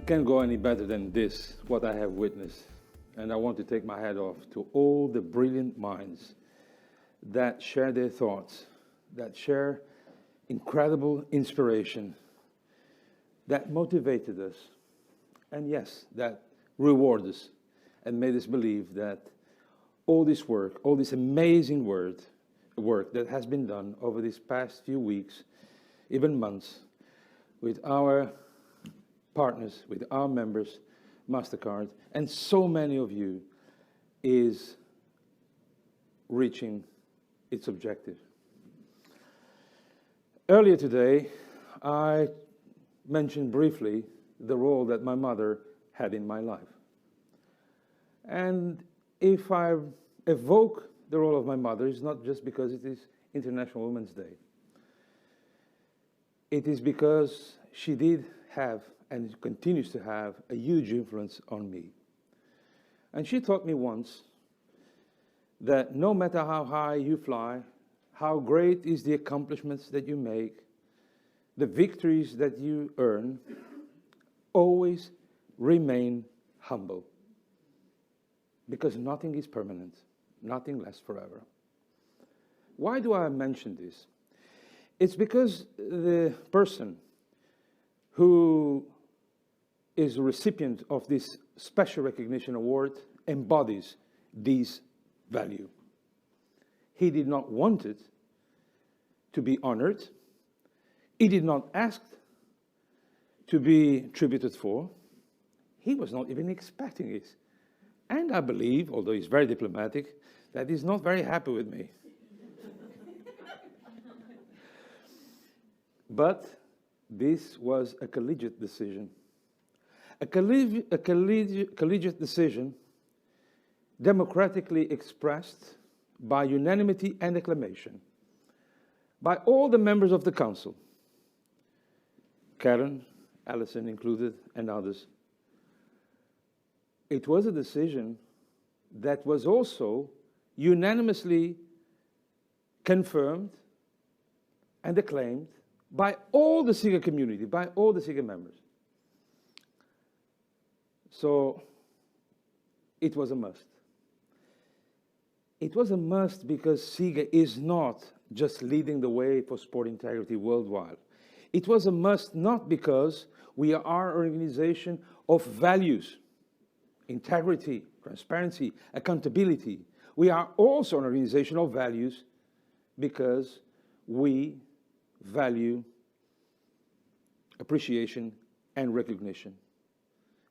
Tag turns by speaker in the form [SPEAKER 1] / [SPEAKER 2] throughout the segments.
[SPEAKER 1] can't go any better than this, what I have witnessed. And I want to take my hat off to all the brilliant minds that share their thoughts, that share incredible inspiration, that motivated us, and yes, that rewarded us and made us believe that all this work, all this amazing work that has been done over these past few weeks, even months, with our partners, with our members, MasterCard, and so many of you, is reaching its objective. Earlier today, I mentioned briefly the role that my mother had in my life. And if I evoke the role of my mother, it's not just because it is International Women's Day. It is because she did have and continues to have a huge influence on me. And she taught me once that no matter how high you fly, how great is the accomplishments that you make, the victories that you earn, always remain humble. Because nothing is permanent, nothing lasts forever. Why do I mention this? It's because the person who is a recipient of this special recognition award embodies this value. He did not want it to be honored. He did not ask to be tributed for. He was not even expecting it. And I believe, although he's very diplomatic, that he's not very happy with me. But this was a collegiate decision. A collegiate decision democratically expressed by unanimity and acclamation by all the members of the Council, Karen, Alison included, and others. It was a decision that was also unanimously confirmed and acclaimed by all the SIGA community, by all the SIGA members. So it was a must. It was a must because SIGA is not just leading the way for sport integrity worldwide. It was a must not because we are an organization of values, integrity, transparency, accountability. We are also an organization of values because we value appreciation and recognition.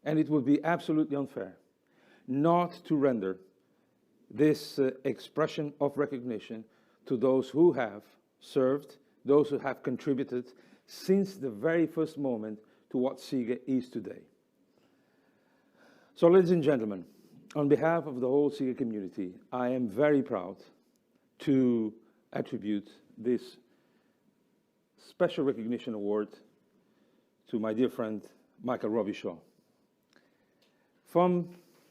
[SPEAKER 1] And it would be absolutely unfair not to render this expression of recognition to those who have served, those who have contributed since the very first moment to what SIGA is today. So, ladies and gentlemen, on behalf of the whole SIGA community, I am very proud to attribute this special recognition award to my dear friend, Michael Robichaud.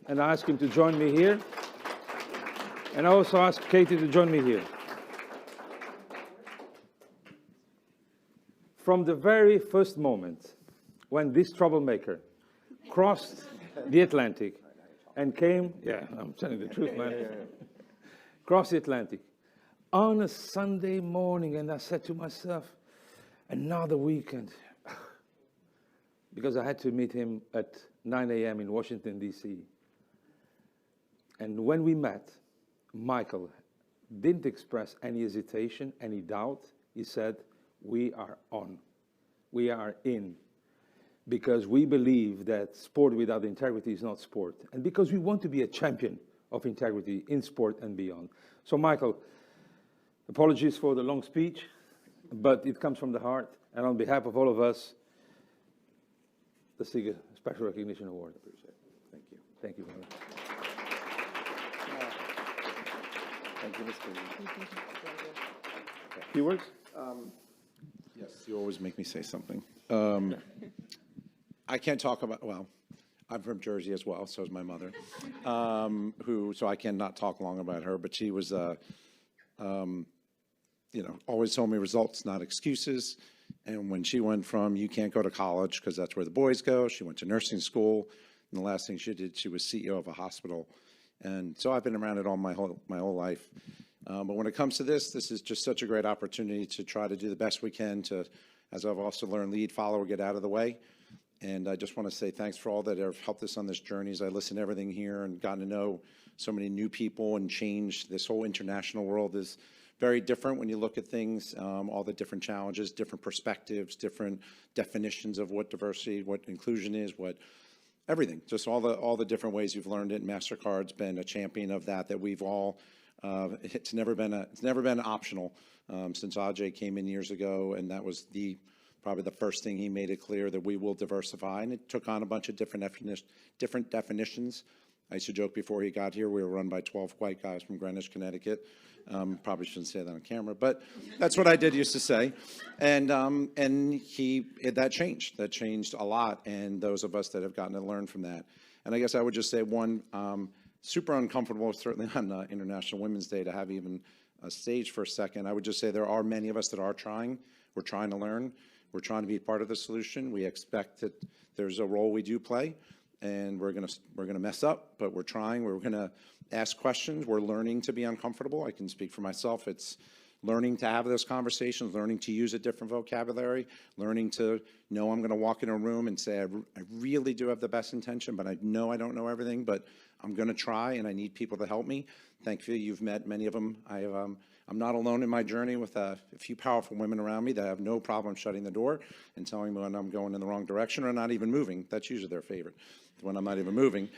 [SPEAKER 1] And I ask him to join me here. And I also ask Katie to join me here. From the very first moment when this troublemaker crossed the Atlantic and came, yeah, I'm telling the truth, man, crossed the Atlantic on a Sunday morning, and I said to myself, another weekend, because I had to meet him at 9 a.m. in Washington, D.C. And when we met, Michael didn't express any hesitation, any doubt. He said, we are on. We are in. Because we believe that sport without integrity is not sport. And because we want to be a champion of integrity in sport and beyond. So, Michael, apologies for the long speech, but it comes from the heart. And on behalf of all of us, the SIGA Special Recognition Award. I appreciate it. Thank you. Thank you very much. Thank you, Mr. Few words?
[SPEAKER 2] Yes, you always make me say something. I can't talk about, well, I'm from Jersey as well, so is my mother, so I cannot talk long about her, but she was, always told me results, not excuses. And when she went from, you can't go to college because that's where the boys go, she went to nursing school. And the last thing she did, she was CEO of a hospital. And so I've been around it all my whole life. But when it comes to this is just such a great opportunity to try to do the best we can to, as I've also learned, lead, follow, or get out of the way. And I just want to say thanks for all that have helped us on this journey as I listened to everything here and gotten to know so many new people and change. This whole international world is very different when you look at things, all the different challenges, different perspectives, different definitions of what diversity, what inclusion is, what everything, just all the different ways you've learned it. MasterCard's been a champion of that we've all, it's never been optional since Ajay came in years ago, and that was probably the first thing he made it clear that we will diversify, and it took on a bunch of different definitions. I used to joke before he got here, we were run by 12 white guys from Greenwich, Connecticut. Probably shouldn't say that on camera, but that's what I did used to say. And that changed a lot, and those of us that have gotten to learn from that. And I guess I would just say one, super uncomfortable, certainly on International Women's Day, to have even a stage for a second. I would just say there are many of us that are trying. We're trying to learn. We're trying to be part of the solution. We expect that there's a role we do play, and we're gonna mess up, but we're trying. We're gonna ask questions. We're learning to be uncomfortable. I can speak for myself. It's learning to have those conversations, learning to use a different vocabulary, learning to know I'm gonna walk in a room and say, I really do have the best intention, but I know I don't know everything, but I'm gonna try, and I need people to help me. Thankfully, you've met many of them. I'm not alone in my journey with a few powerful women around me that have no problem shutting the door and telling me when I'm going in the wrong direction or not even moving. That's usually their favorite, when I'm not even moving.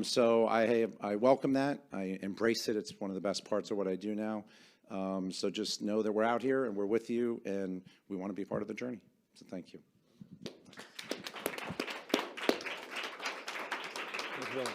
[SPEAKER 2] So I welcome that. I embrace it. It's one of the best parts of what I do now. So just know that we're out here and we're with you, and we want to be part of the journey. So thank you.
[SPEAKER 1] As well.